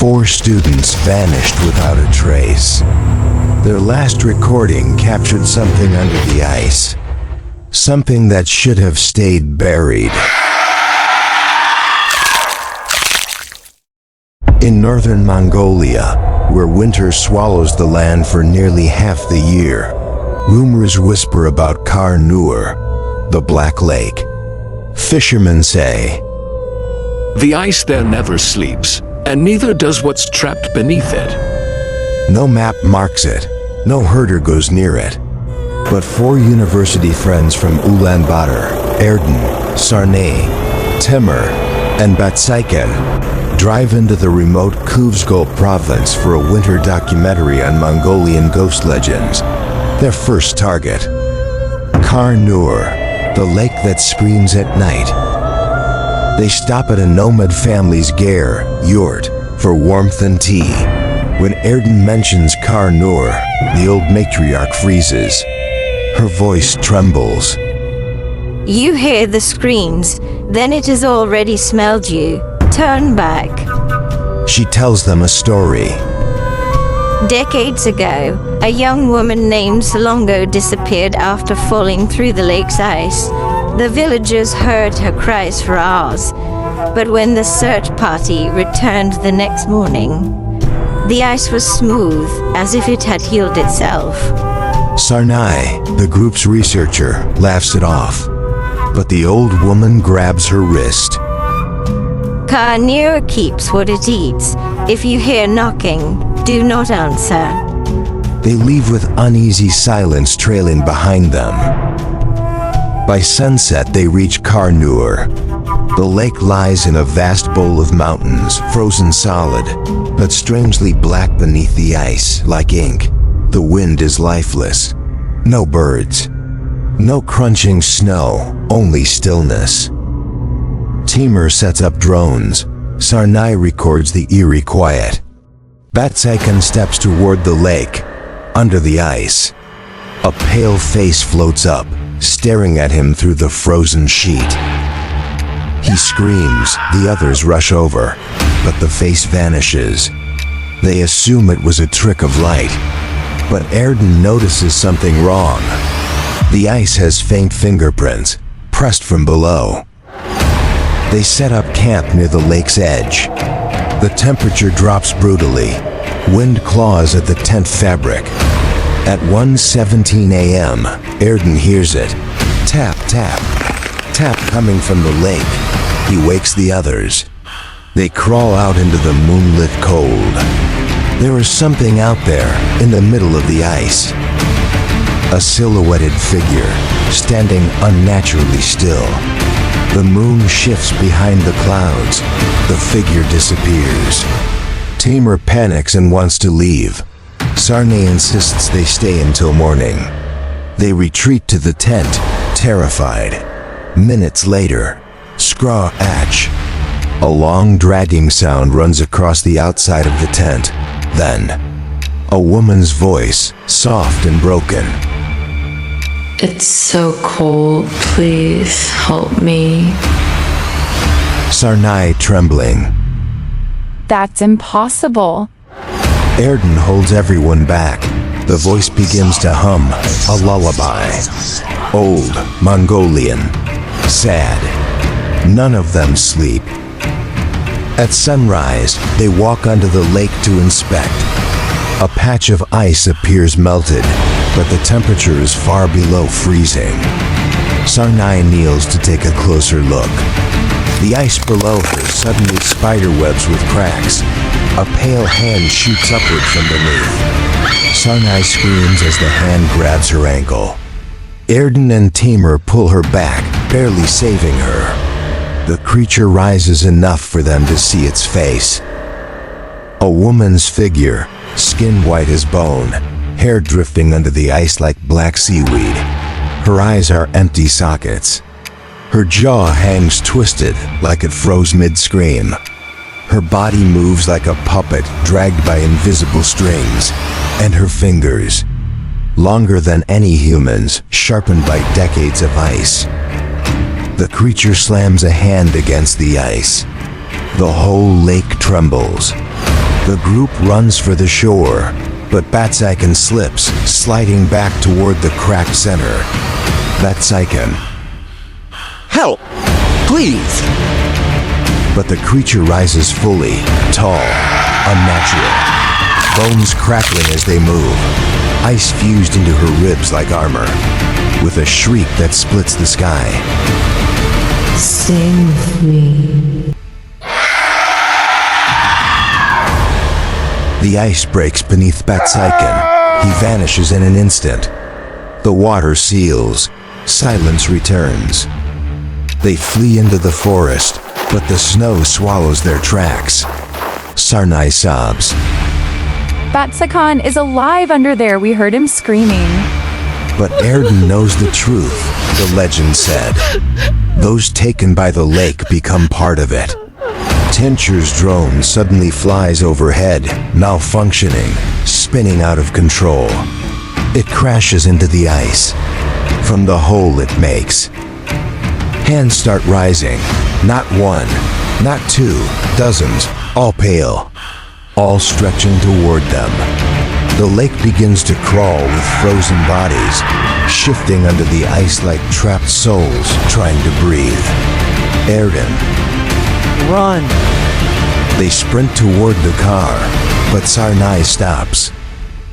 4 students vanished without a trace. Their last recording captured something under the ice. Something that should have stayed buried. In northern Mongolia, where winter swallows the land for nearly half the year, rumors whisper about Khar Nuur, the Black Lake. Fishermen say, "The ice there never sleeps, and neither does what's trapped beneath it." no map marks it, no herder goes near it. But 4 university friends from Ulaanbaatar, Erden, Sarnay, Timur, and Batsaiken drive into the remote Kuvsgol province for a winter documentary on Mongolian ghost legends. Their first target, Khar Nuur, the lake that screams at night. They stop at a nomad family's ger, yurt, for warmth and tea. When Erden mentions Khar Nuur, the old matriarch freezes. Her voice trembles. You hear the screams, then it has already smelled you. Turn back. She tells them a story. Decades ago, a young woman named Salongo disappeared after falling through the lake's ice. The villagers heard her cries for hours, but when the search party returned the next morning, the ice was smooth, as if it had healed itself. Sarnay, the group's researcher, laughs it off, but the old woman grabs her wrist. Khar Nuur keeps what it eats. If you hear knocking, do not answer. They leave with uneasy silence trailing behind them. By sunset, they reach Khar Nuur. The lake lies in a vast bowl of mountains, frozen solid, but strangely black beneath the ice, like ink. The wind is lifeless. No birds. No crunching snow, only stillness. Timur sets up drones. Sarnay records the eerie quiet. Batsaiken steps toward the lake, under the ice. A pale face floats up, staring at him through the frozen sheet. He screams, the others rush over, but the face vanishes. They assume it was a trick of light, but Erden notices something wrong. The ice has faint fingerprints, pressed from below. They set up camp near the lake's edge. The temperature drops brutally. Wind claws at the tent fabric. At 1:17 a.m., Erden hears it. Tap, tap, tap coming from the lake. He wakes the others. They crawl out into the moonlit cold. There is something out there, in the middle of the ice. A silhouetted figure, standing unnaturally still. The moon shifts behind the clouds. The figure disappears. Timur panics and wants to leave. Sarnay insists they stay until morning. They retreat to the tent, terrified. Minutes later, Skra Atch. A long dragging sound runs across the outside of the tent. Then, a woman's voice, soft and broken. It's so cold. Please help me. Sarnay trembling. That's impossible. Erden holds everyone back. The voice begins to hum, a lullaby. Old, Mongolian, sad. None of them sleep. At sunrise, they walk onto the lake to inspect. A patch of ice appears melted, but the temperature is far below freezing. Sarnay kneels to take a closer look. The ice below her suddenly spiderwebs with cracks. A pale hand shoots upward from beneath. Sarnay screams as the hand grabs her ankle. Erden and Timur pull her back, barely saving her. The creature rises enough for them to see its face. A woman's figure, skin white as bone, hair drifting under the ice like black seaweed. Her eyes are empty sockets. Her jaw hangs twisted, like it froze mid-scream. Her body moves like a puppet dragged by invisible strings, and her fingers, longer than any human's, sharpened by decades of ice. The creature slams a hand against the ice. The whole lake trembles. The group runs for the shore, but Batsaiken slips, sliding back toward the cracked center. Batsaiken. Help! Please! But the creature rises fully, tall, unnatural. Bones crackling as they move, ice fused into her ribs like armor, with a shriek that splits the sky. Sing with me. The ice breaks beneath Batsaiken. He vanishes in an instant. The water seals. Silence returns. They flee into the forest, but the snow swallows their tracks. Sarnai sobs. Batsaiken is alive under there. We heard him screaming. But Erden knows the truth, the legend said. Those taken by the lake become part of it. Tincture's drone suddenly flies overhead, malfunctioning, spinning out of control. It crashes into the ice. From the hole it makes, hands start rising. Not one, not two, dozens, all pale, all stretching toward them. The lake begins to crawl with frozen bodies, shifting under the ice like trapped souls trying to breathe. Erden. Run! They sprint toward the car, but Sarnai stops.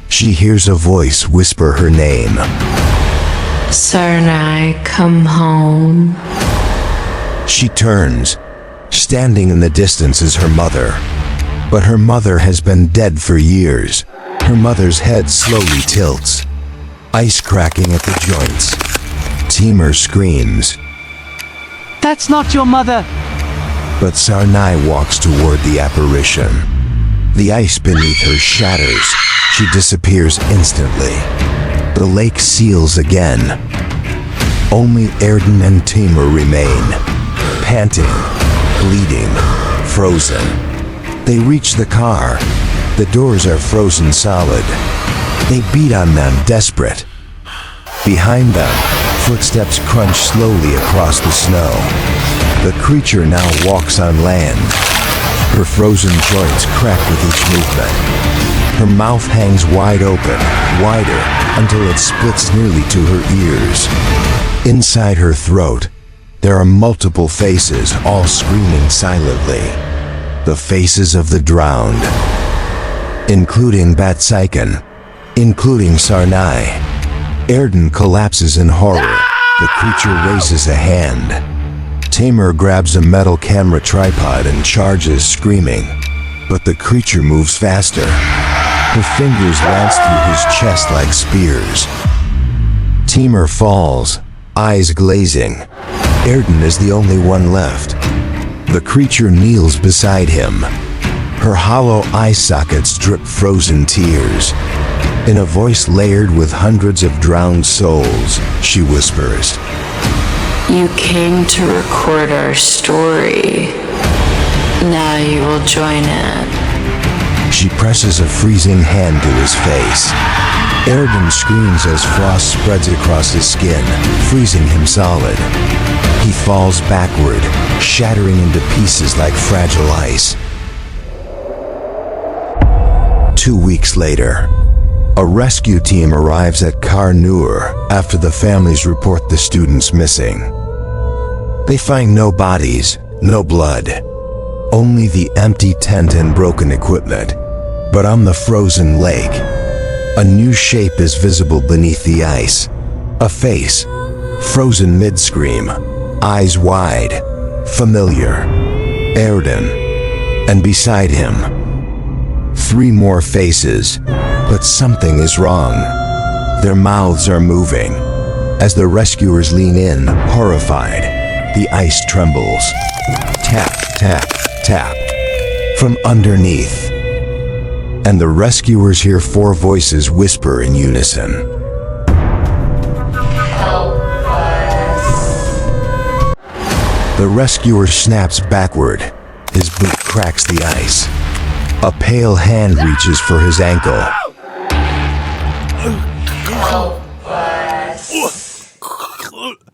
She hears a voice whisper her name. Sarnai, come home. She turns. Standing in the distance is her mother. But her mother has been dead for years. Her mother's head slowly tilts. Ice cracking at the joints. Timur screams. That's not your mother! But Sarnai walks toward the apparition. The ice beneath her shatters. She disappears instantly. The lake seals again. Only Erden and Timur remain. Panting, bleeding, frozen. They reach the car. The doors are frozen solid. They beat on them, desperate. Behind them, footsteps crunch slowly across the snow. The creature now walks on land. Her frozen joints crack with each movement. Her mouth hangs wide open, wider, until it splits nearly to her ears. Inside her throat, there are multiple faces, all screaming silently. The faces of the drowned. Including Batsaiken. Including Sarnai. Erden collapses in horror. The creature raises a hand. Timur grabs a metal camera tripod and charges, screaming. But the creature moves faster. Her fingers lance through his chest like spears. Timur falls, eyes glazing. Erden is the only one left. The creature kneels beside him. Her hollow eye sockets drip frozen tears. In a voice layered with hundreds of drowned souls, she whispers, You came to record our story. Now you will join it. She presses a freezing hand to his face. Erden screams as frost spreads across his skin, freezing him solid. He falls backward, shattering into pieces like fragile ice. 2 weeks later, a rescue team arrives at Khar Nuur after the families report the students missing. They find no bodies, no blood, only the empty tent and broken equipment. But on the frozen lake, a new shape is visible beneath the ice. A face, frozen mid-scream, eyes wide, familiar. Erden. And beside him, 3 more faces, but something is wrong. Their mouths are moving. As the rescuers lean in, horrified, the ice trembles. Tap, tap, tap. From underneath. And the rescuers hear 4 voices whisper in unison. Help us. The rescuer snaps backward. His boot cracks the ice. A pale hand reaches for his ankle. Help